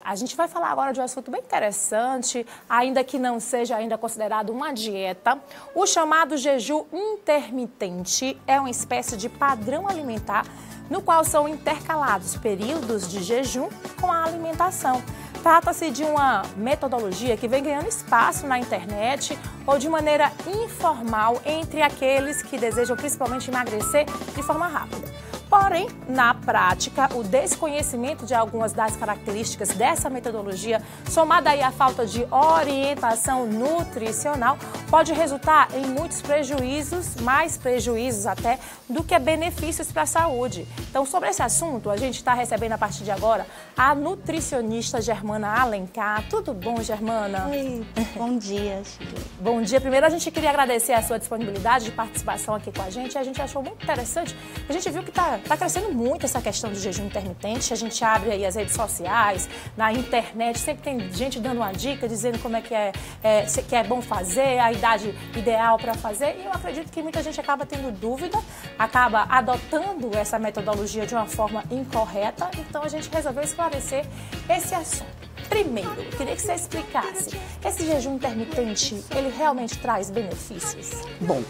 A gente vai falar agora de um assunto bem interessante, ainda que não seja ainda considerado uma dieta. O chamado jejum intermitente é uma espécie de padrão alimentar no qual são intercalados períodos de jejum com a alimentação. Trata-se de uma metodologia que vem ganhando espaço na internet ou de maneira informal entre aqueles que desejam principalmente emagrecer de forma rápida. Porém, na prática, o desconhecimento de algumas das características dessa metodologia, somada aí à falta de orientação nutricional, pode resultar em muitos prejuízos, mais prejuízos até, do que benefícios para a saúde. Então, sobre esse assunto, a gente está recebendo a partir de agora a nutricionista Germana Alencar. Tudo bom, Germana? Oi, bom dia, Shirley. Bom dia. Primeiro, a gente queria agradecer a sua disponibilidade de participação aqui com a gente. A gente achou muito interessante. A gente viu que está crescendo muito essa questão do jejum intermitente. A gente abre aí as redes sociais, na internet, sempre tem gente dando uma dica, dizendo como é que é bom fazer, a idade ideal para fazer. E eu acredito que muita gente acaba tendo dúvida, acaba adotando essa metodologia de uma forma incorreta. Então, a gente resolveu esclarecer esse assunto. Primeiro, eu queria que você explicasse, esse jejum intermitente, ele realmente traz benefícios? Bom,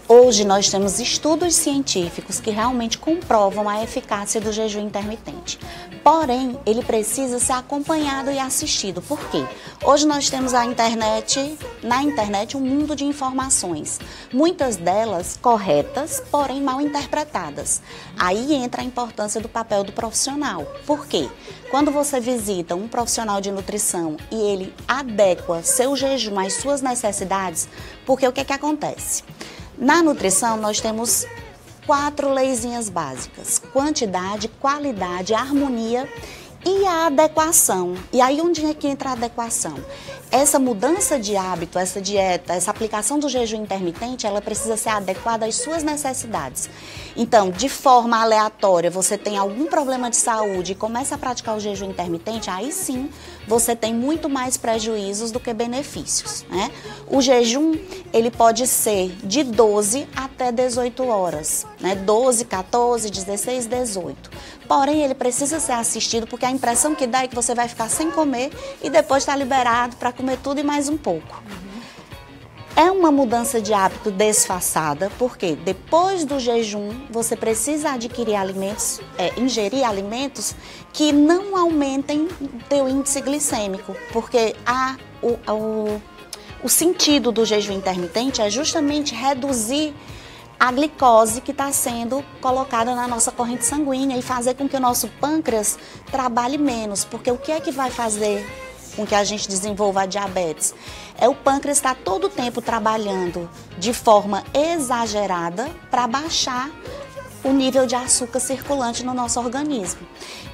hoje nós temos estudos científicos que realmente comprovam a eficácia do jejum intermitente. Porém, ele precisa ser acompanhado e assistido. Por quê? Hoje nós temos na internet um mundo de informações, muitas delas corretas, porém mal interpretadas. Aí entra a importância do papel do profissional. Por quê? Quando você visita um profissional de nutrição e ele adequa seu jejum às suas necessidades, porque o que acontece? Na nutrição nós temos 4 leizinhas básicas: quantidade, qualidade, harmonia e a adequação. E aí onde é que entra a adequação? Essa mudança de hábito, essa dieta, essa aplicação do jejum intermitente, ela precisa ser adequada às suas necessidades. Então, de forma aleatória, você tem algum problema de saúde e começa a praticar o jejum intermitente, aí sim você tem muito mais prejuízos do que benefícios, né? O jejum, ele pode ser de 12 até 18 horas, né? 12, 14, 16, 18. Porém, ele precisa ser assistido porque a impressão que dá é que você vai ficar sem comer e depois está liberado para comer tudo e mais um pouco. É uma mudança de hábito desfaçada, porque depois do jejum você precisa adquirir alimentos, ingerir alimentos que não aumentem teu índice glicêmico, porque o sentido do jejum intermitente é justamente reduzir a glicose que está sendo colocada na nossa corrente sanguínea e fazer com que o nosso pâncreas trabalhe menos, porque o que é que vai fazer com que a gente desenvolva a diabetes? É o pâncreas estar todo o tempo trabalhando de forma exagerada para baixar o nível de açúcar circulante no nosso organismo.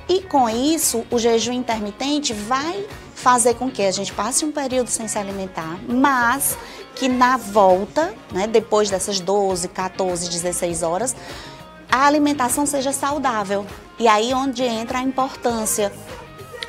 E com isso, o jejum intermitente vai fazer com que a gente passe um período sem se alimentar, mas que na volta, né, depois dessas 12, 14, 16 horas, a alimentação seja saudável. E aí onde entra a importância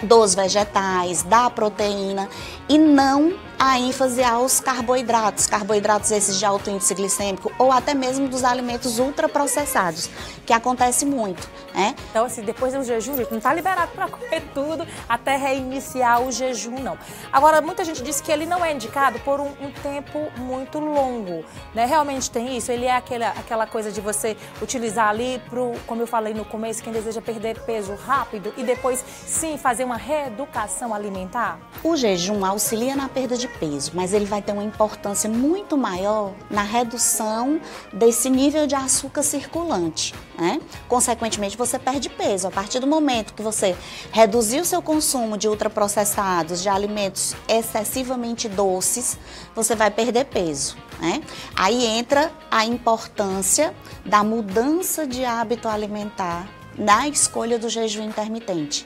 dos vegetais, da proteína e não a ênfase aos carboidratos, carboidratos esses de alto índice glicêmico ou até mesmo dos alimentos ultraprocessados, que acontece muito, né? Então, assim, depois do jejum, não está liberado para comer tudo até reiniciar o jejum, não. Agora, muita gente diz que ele não é indicado por um tempo muito longo, né? Realmente tem isso? Ele é aquela coisa de você utilizar ali, como eu falei no começo, quem deseja perder peso rápido e depois, sim, fazer uma reeducação alimentar? O jejum auxilia na perda de peso, mas ele vai ter uma importância muito maior na redução desse nível de açúcar circulante, né? Consequentemente, você perde peso. A partir do momento que você reduzir o seu consumo de ultraprocessados, de alimentos excessivamente doces, você vai perder peso, né? Aí entra a importância da mudança de hábito alimentar na escolha do jejum intermitente.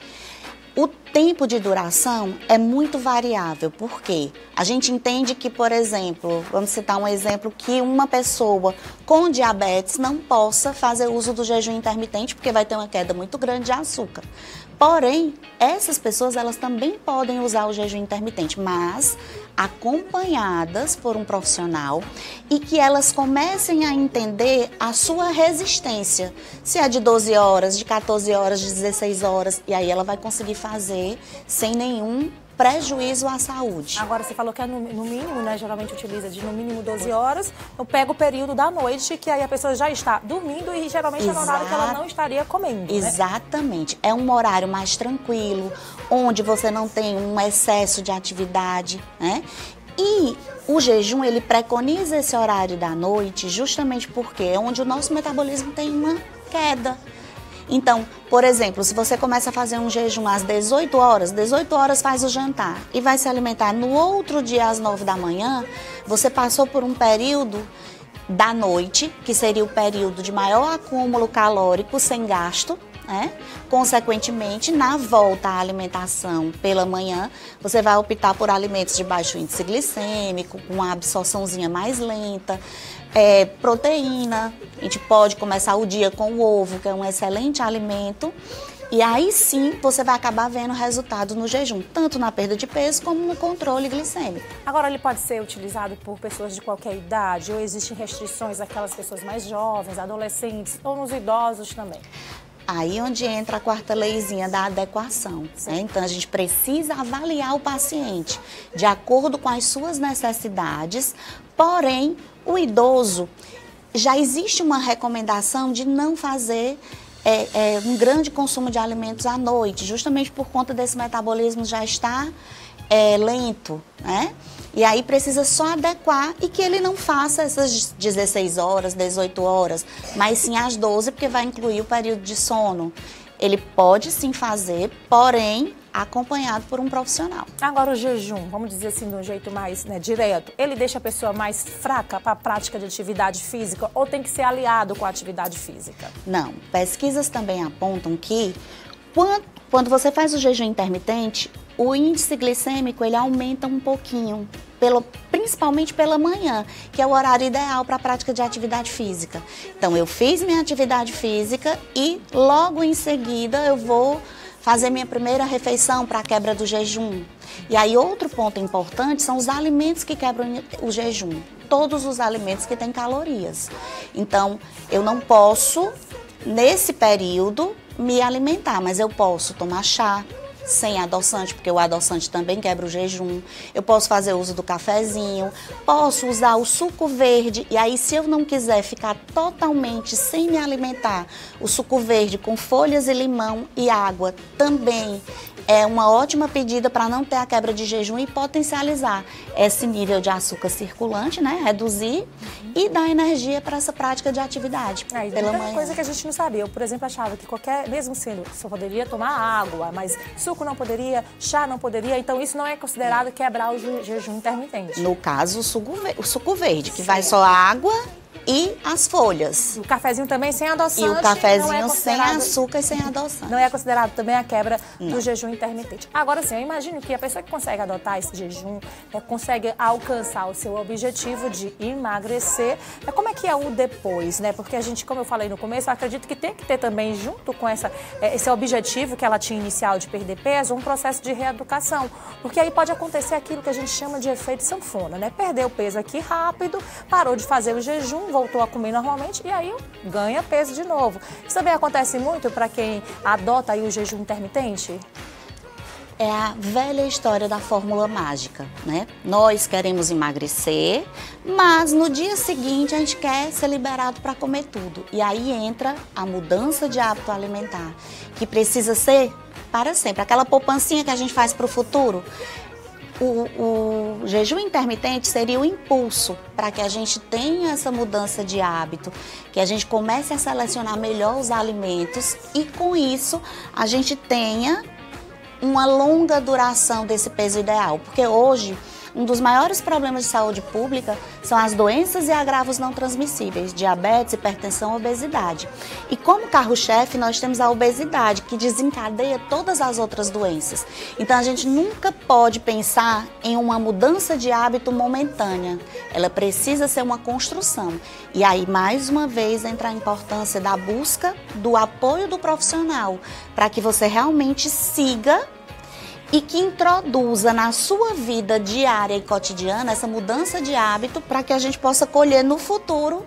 O tempo de duração é muito variável, porque a gente entende que, por exemplo, vamos citar um exemplo, que uma pessoa com diabetes não possa fazer uso do jejum intermitente porque vai ter uma queda muito grande de açúcar. Porém, essas pessoas elas também podem usar o jejum intermitente, mas acompanhadas por um profissional e que elas comecem a entender a sua resistência, se é de 12 horas, de 14 horas, de 16 horas, e aí ela vai conseguir fazer comer sem nenhum prejuízo à saúde. Agora, você falou que é no mínimo, né? Geralmente utiliza de no mínimo 12 horas. Eu pego o período da noite, que aí a pessoa já está dormindo e geralmente é no horário que ela não estaria comendo, Exatamente. É um horário mais tranquilo, onde você não tem um excesso de atividade, né? E o jejum, ele preconiza esse horário da noite justamente porque é onde o nosso metabolismo tem uma queda. Então, por exemplo, se você começa a fazer um jejum às 18 horas faz o jantar e vai se alimentar no outro dia às 9 da manhã, você passou por um período da noite, que seria o período de maior acúmulo calórico sem gasto, né? Consequentemente, na volta à alimentação pela manhã, você vai optar por alimentos de baixo índice glicêmico, com uma absorçãozinha mais lenta, proteína. A gente pode começar o dia com o ovo, que é um excelente alimento, e aí sim você vai acabar vendo resultado no jejum, tanto na perda de peso como no controle glicêmico. Agora, ele pode ser utilizado por pessoas de qualquer idade ou existem restrições àquelas pessoas mais jovens, adolescentes ou nos idosos também? Aí onde entra a quarta leizinha da adequação, né? Então a gente precisa avaliar o paciente de acordo com as suas necessidades, porém o idoso, já existe uma recomendação de não fazer um grande consumo de alimentos à noite, justamente por conta desse metabolismo já estar lento, né? E aí precisa só adequar e que ele não faça essas 16 horas, 18 horas, mas sim às 12, porque vai incluir o período de sono. Ele pode sim fazer, porém acompanhado por um profissional. Agora o jejum, vamos dizer assim de um jeito mais direto, ele deixa a pessoa mais fraca para a prática de atividade física ou tem que ser aliado com a atividade física? Não, pesquisas também apontam que quando você faz o jejum intermitente, o índice glicêmico ele aumenta um pouquinho, principalmente pela manhã, que é o horário ideal para a prática de atividade física. Então eu fiz minha atividade física e logo em seguida eu vou fazer minha primeira refeição para a quebra do jejum. E aí outro ponto importante são os alimentos que quebram o jejum. Todos os alimentos que têm calorias. Então eu não posso, nesse período, me alimentar, mas eu posso tomar chá sem adoçante, porque o adoçante também quebra o jejum. Eu posso fazer uso do cafezinho, posso usar o suco verde, e aí se eu não quiser ficar totalmente sem me alimentar, o suco verde com folhas e limão e água também é uma ótima pedida para não ter a quebra de jejum e potencializar esse nível de açúcar circulante, né? Reduzir e dar energia para essa prática de atividade pela manhã. Coisa que a gente não sabia. Eu, por exemplo, achava que mesmo sendo, só poderia tomar água, mas suco não poderia, chá não poderia, então isso não é considerado quebrar o jejum intermitente. No caso, o suco verde, que vai só água e as folhas. O cafezinho também sem adoçante. E o cafezinho sem açúcar e sem adoçante. Não é considerado também a quebra do jejum intermitente. Agora sim, eu imagino que a pessoa que consegue adotar esse jejum, consegue alcançar o seu objetivo de emagrecer. Como é que é o depois, né? Porque a gente, como eu falei no começo, eu acredito que tem que ter também, junto com esse objetivo que ela tinha inicial de perder peso, um processo de reeducação. Porque aí pode acontecer aquilo que a gente chama de efeito sanfona, né? Perdeu o peso aqui rápido, parou de fazer o jejum, voltou a comer normalmente e aí ganha peso de novo. Isso também acontece muito para quem adota aí o jejum intermitente? É a velha história da fórmula mágica, né? Nós queremos emagrecer, mas no dia seguinte a gente quer ser liberado para comer tudo. E aí entra a mudança de hábito alimentar, que precisa ser para sempre. Aquela poupancinha que a gente faz para o futuro. O jejum intermitente seria o impulso para que a gente tenha essa mudança de hábito, que a gente comece a selecionar melhor os alimentos e com isso a gente tenha uma longa duração desse peso ideal. Porque hoje um dos maiores problemas de saúde pública são as doenças e agravos não transmissíveis, diabetes, hipertensão, obesidade. E como carro-chefe, nós temos a obesidade, que desencadeia todas as outras doenças. Então, a gente nunca pode pensar em uma mudança de hábito momentânea. Ela precisa ser uma construção. E aí, mais uma vez, entra a importância da busca do apoio do profissional, para que você realmente siga e que introduza na sua vida diária e cotidiana essa mudança de hábito para que a gente possa colher no futuro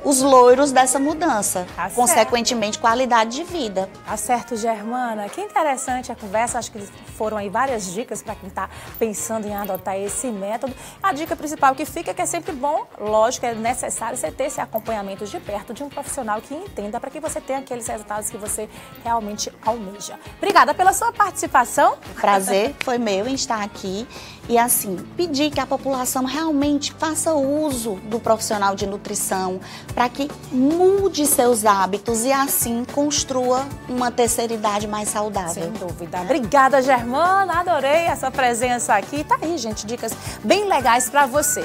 os loiros dessa mudança, Tá certo. consequentemente qualidade de vida. Tá certo, Germana. Que interessante a conversa. Acho que foram aí várias dicas para quem está pensando em adotar esse método. A dica principal que fica é que é sempre bom, lógico, é necessário você ter esse acompanhamento de perto de um profissional que entenda para que você tenha aqueles resultados que você realmente almeja. Obrigada pela sua participação. O prazer foi meu em estar aqui e, assim, pedir que a população realmente faça uso do profissional de nutrição para que mude seus hábitos e, assim, construa uma terceira idade mais saudável. Sem dúvida. Obrigada, Germana. Adorei a sua presença aqui. Tá aí, gente, dicas bem legais para você.